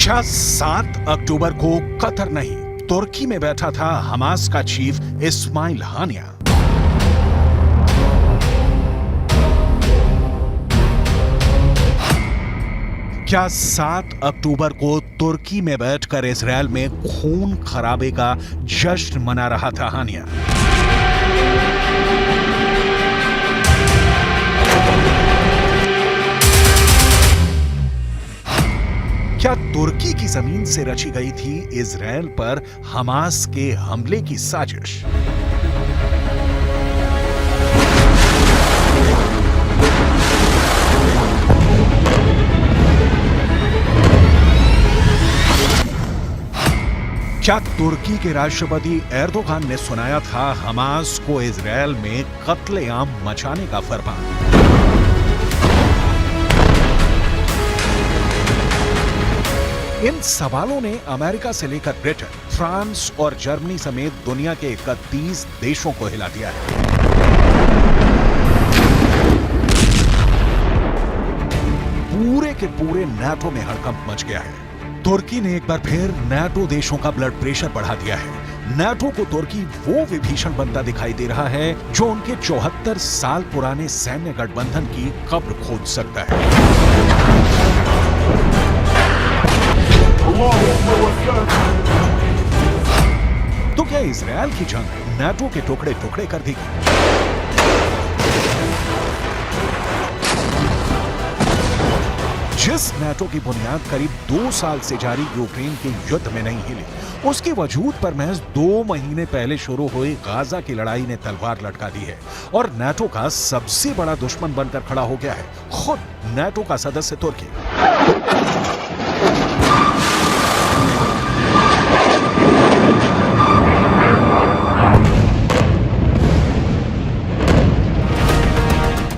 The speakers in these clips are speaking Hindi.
क्या 7 अक्टूबर को कतर नहीं, तुर्की में बैठा था हमास का चीफ इस्माइल हानिया। क्या 7 अक्टूबर को तुर्की में बैठकर इजरायल में खून खराबे का जश्न मना रहा था हानिया? क्या तुर्की की जमीन से रची गई थी इजरायल पर हमास के हमले की साजिश? क्या तुर्की के राष्ट्रपति एर्दोगान ने सुनाया था हमास को इजरायल में कत्लेआम मचाने का फरमान? इन सवालों ने अमेरिका से लेकर ब्रिटेन, फ्रांस और जर्मनी समेत दुनिया के 31 देशों को हिला दिया है। पूरे के पूरे नाटो में हड़कंप मच गया है। तुर्की ने एक बार फिर नाटो देशों का ब्लड प्रेशर बढ़ा दिया है। नाटो को तुर्की वो विभीषण बनता दिखाई दे रहा है जो उनके 74 साल पुराने सैन्य गठबंधन की कब्र खोद सकता है। तो क्या इजरायल की जंग नाटो के टुकड़े टुकड़े कर दी? जिस नाटो की बुनियाद करीब 2 साल से जारी यूक्रेन के युद्ध में नहीं हिली, उसके वजूद पर महज 2 महीने पहले शुरू हुई गाजा की लड़ाई ने तलवार लटका दी है और नाटो का सबसे बड़ा दुश्मन बनकर खड़ा हो गया है खुद नाटो का सदस्य तुर्की।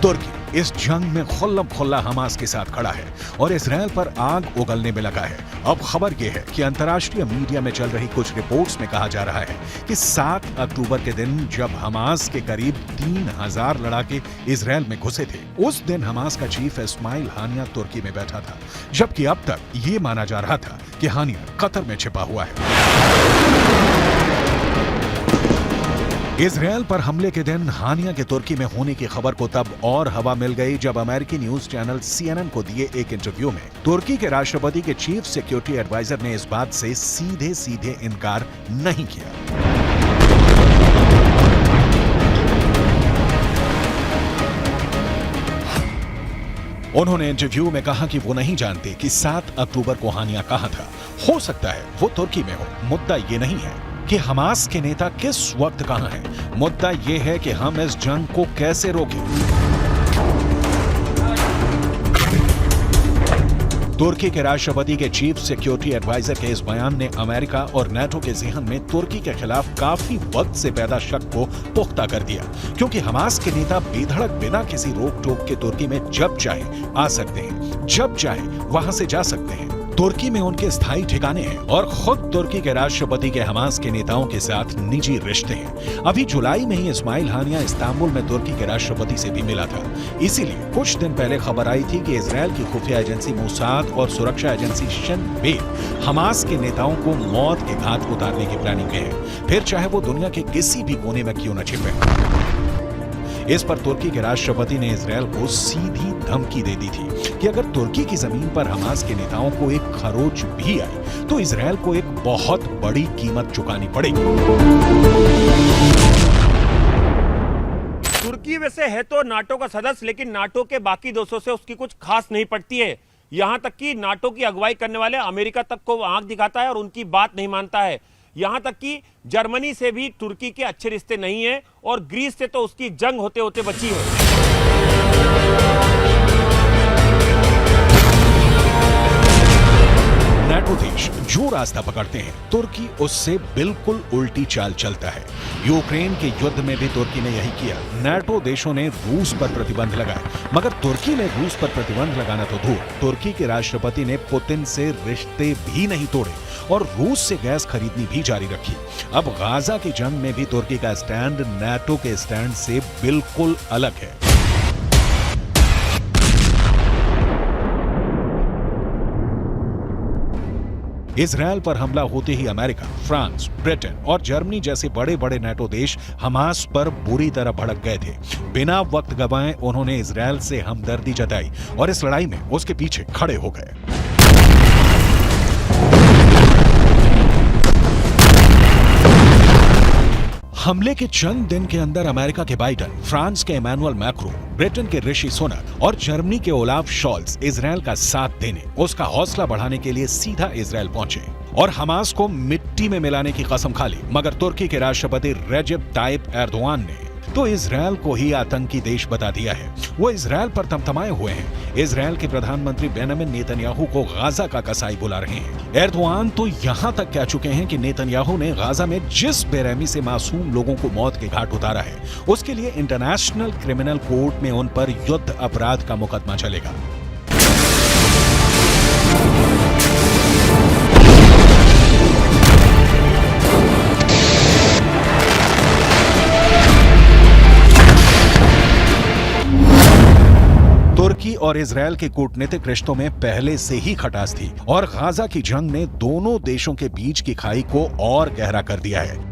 तुर्की इस जंग में खुल्लम खुल्ला हमास के साथ खड़ा है और इजरायल पर आग उगलने में लगा है। अब खबर यह है कि अंतर्राष्ट्रीय मीडिया में चल रही कुछ रिपोर्ट्स में कहा जा रहा है कि 7 अक्टूबर के दिन जब हमास के करीब 3000 लड़ाके इजरायल में घुसे थे, उस दिन हमास का चीफ इस्माइल हानिया तुर्की में बैठा था, जबकि अब तक ये माना जा रहा था कि हानिया कतर में छिपा हुआ है। इजरायल पर हमले के दिन हानिया के तुर्की में होने की खबर को तब और हवा मिल गई जब अमेरिकी न्यूज चैनल CNN को दिए एक इंटरव्यू में तुर्की के राष्ट्रपति के चीफ सिक्योरिटी एडवाइजर ने इस बात से सीधे सीधे इनकार नहीं किया। उन्होंने इंटरव्यू में कहा कि वो नहीं जानते कि 7 अक्टूबर को हानिया कहां था। हो सकता है वो तुर्की में हो। मुद्दा ये नहीं है कि हमास के नेता किस वक्त कहां हैं। मुद्दा यह है कि हम इस जंग को कैसे रोकें। तुर्की के राष्ट्रपति के चीफ सिक्योरिटी एडवाइजर के इस बयान ने अमेरिका और नाटो के ज़हन में तुर्की के खिलाफ काफी वक्त से पैदा शक को पुख्ता कर दिया, क्योंकि हमास के नेता बेधड़क बिना किसी रोक टोक के तुर्की में जब चाहे आ सकते हैं, जब चाहे वहां से जा सकते हैं। तुर्की में उनके स्थायी ठिकाने हैं और खुद तुर्की के राष्ट्रपति के हमास के नेताओं के साथ निजी रिश्ते हैं। अभी जुलाई में ही इस्माइल हानिया इस्तांबुल में तुर्की के राष्ट्रपति से भी मिला था। इसीलिए कुछ दिन पहले खबर आई थी कि इजरायल की खुफिया एजेंसी मोसाद और सुरक्षा एजेंसी शिन बेत हमास के नेताओं को मौत के घाट उतारने की प्लानिंग में है, फिर चाहे वो दुनिया के किसी भी कोने में क्यों न छिपे। इस पर तुर्की के राष्ट्रपति ने इजरायल को सीधी धमकी दे दी थी कि अगर तुर्की की जमीन पर हमास के नेताओं को एक खरोच भी आई तो इजरायल को एक बहुत बड़ी कीमत चुकानी पड़ेगी। तुर्की वैसे है तो नाटो का सदस्य, लेकिन नाटो के बाकी देशों से उसकी कुछ खास नहीं पड़ती है। यहां तक कि नाटो की अगुवाई करने वाले अमेरिका तक को आंख दिखाता है और उनकी बात नहीं मानता है। यहां तक कि जर्मनी से भी तुर्की के अच्छे रिश्ते नहीं है और ग्रीस से तो उसकी जंग होते होते बची है। नाटो देश जो रास्ता पकड़ते हैं, तुर्की उससे बिल्कुल उल्टी चाल चलता है। यूक्रेन के युद्ध में भी तुर्की ने यही किया। नाटो देशों ने रूस पर प्रतिबंध लगाए, मगर तुर्की ने रूस पर प्रतिबंध लगाना तो दूर, तुर्की के राष्ट्रपति ने पुतिन से रिश्ते भी नहीं तोड़े और रूस से गैस खरीदनी भी जारी रखी। अब गाजा की जंग में भी तुर्की का स्टैंड नाटो के स्टैंड से बिल्कुल अलग है। इजरायल पर हमला होते ही अमेरिका, फ्रांस, ब्रिटेन और जर्मनी जैसे बड़े बड़े नाटो देश हमास पर बुरी तरह भड़क गए थे। बिना वक्त गंवाए उन्होंने इजरायल से हमदर्दी जताई और इस लड़ाई में उसके पीछे खड़े हो गए। हमले के चंद दिन के अंदर अमेरिका के बाइडेन, फ्रांस के इमैनुअल मैक्रों, ब्रिटेन के ऋषि सुनक और जर्मनी के ओलाफ शॉल्ज इजरायल का साथ देने, उसका हौसला बढ़ाने के लिए सीधा इजरायल पहुंचे और हमास को मिट्टी में मिलाने की कसम खा ली। मगर तुर्की के राष्ट्रपति रेजेप ताइप एर्दोआन ने तो इजरायल को ही आतंकी देश बता दिया है। वो इजरायल पर तमतमाए हुए हैं। इजरायल के प्रधानमंत्री बेंजामिन नेतन्याहू को गाजा का कसाई बुला रहे हैं। एर्दोआन तो यहां तक कह चुके हैं कि नेतन्याहू ने गाजा में जिस बेरहमी से मासूम लोगों को मौत के घाट उतारा है, उसके लिए इंटरनेशनल क्रिमिनल कोर्ट में उन पर युद्ध अपराध का मुकदमा चलेगा। तुर्की और इजरायल के कूटनीतिक रिश्तों में पहले से ही खटास थी और गाजा की जंग ने दोनों देशों के बीच की खाई को और गहरा कर दिया है।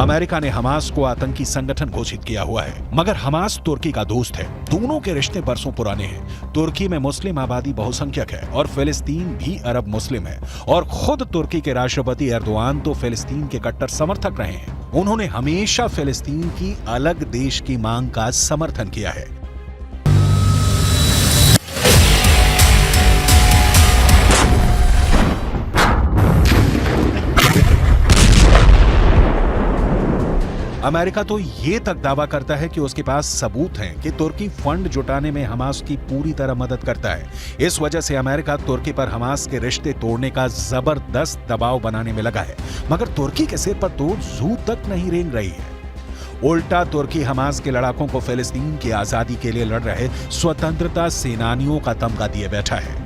अमेरिका ने हमास को आतंकी संगठन घोषित किया हुआ है, मगर हमास तुर्की का दोस्त है। दोनों के रिश्ते बरसों पुराने हैं। तुर्की में मुस्लिम आबादी बहुसंख्यक है और फिलिस्तीन भी अरब मुस्लिम है और खुद तुर्की के राष्ट्रपति एर्दोआन तो फिलिस्तीन के कट्टर समर्थक रहे हैं। उन्होंने हमेशा फिलिस्तीन की अलग देश की मांग का समर्थन किया है। अमेरिका तो ये तक दावा करता है कि उसके पास सबूत हैं कि तुर्की फंड जुटाने में हमास की पूरी तरह मदद करता है। इस वजह से अमेरिका तुर्की पर हमास के रिश्ते तोड़ने का जबरदस्त दबाव बनाने में लगा है, मगर तुर्की के सिर पर तो जू तक नहीं रेंग रही है। उल्टा तुर्की हमास के लड़ाकों को फिलिस्तीन की आजादी के लिए लड़ रहे स्वतंत्रता सेनानियों का तमगा दिए बैठा है।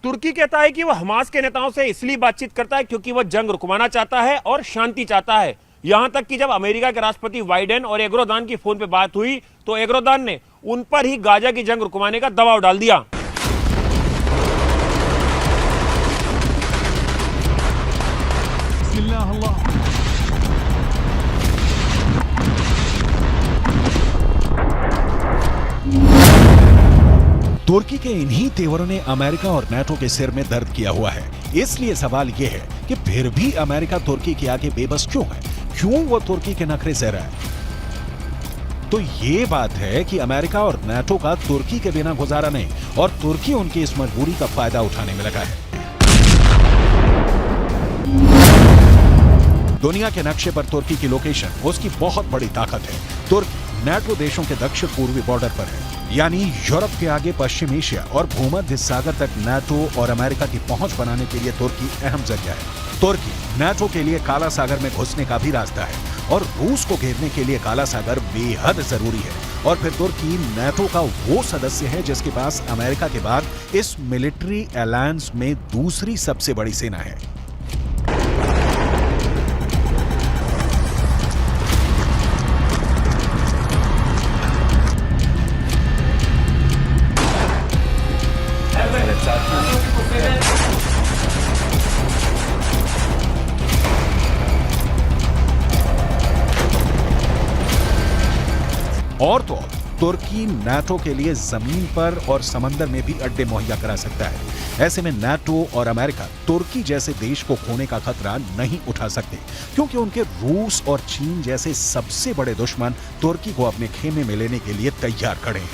तुर्की कहता है कि वह हमास के नेताओं से इसलिए बातचीत करता है क्योंकि वह जंग रुकवाना चाहता है और शांति चाहता है। यहां तक कि जब अमेरिका के राष्ट्रपति बाइडेन और एर्दोआन की फोन पे बात हुई तो एर्दोआन ने उन पर ही गाजा की जंग रुकवाने का दबाव डाल दिया। तुर्की के इन्हीं तेवरों ने अमेरिका और नाटो के सिर में दर्द किया हुआ है। इसलिए सवाल यह है कि फिर भी अमेरिका तुर्की के आगे बेबस क्यों है? क्यों वो तुर्की के नखरे सह रहा है? तो ये बात है कि अमेरिका और नाटो का तुर्की के बिना गुजारा नहीं और तुर्की उनकी इस मजबूरी का फायदा उठाने में लगा है। दुनिया के नक्शे पर तुर्की की लोकेशन उसकी बहुत बड़ी ताकत है। तुर्की नाटो देशों के दक्षिण पूर्वी बॉर्डर पर है, यानी यूरोप के आगे पश्चिम एशिया और भूमध्य सागर तक नाटो और अमेरिका की पहुंच बनाने के लिए तुर्की अहम जरिया है। तुर्की नाटो के लिए काला सागर में घुसने का भी रास्ता है और रूस को घेरने के लिए काला सागर बेहद जरूरी है। और फिर तुर्की नाटो का वो सदस्य है जिसके पास अमेरिका के बाद इस मिलिट्री अलायंस में दूसरी सबसे बड़ी सेना है। और तो तुर्की नाटो के लिए जमीन पर और समंदर में भी अड्डे मुहैया करा सकता है। ऐसे में नाटो और अमेरिका तुर्की जैसे देश को खोने का खतरा नहीं उठा सकते, क्योंकि उनके रूस और चीन जैसे सबसे बड़े दुश्मन तुर्की को अपने खेमे में लेने के लिए तैयार खड़े हैं।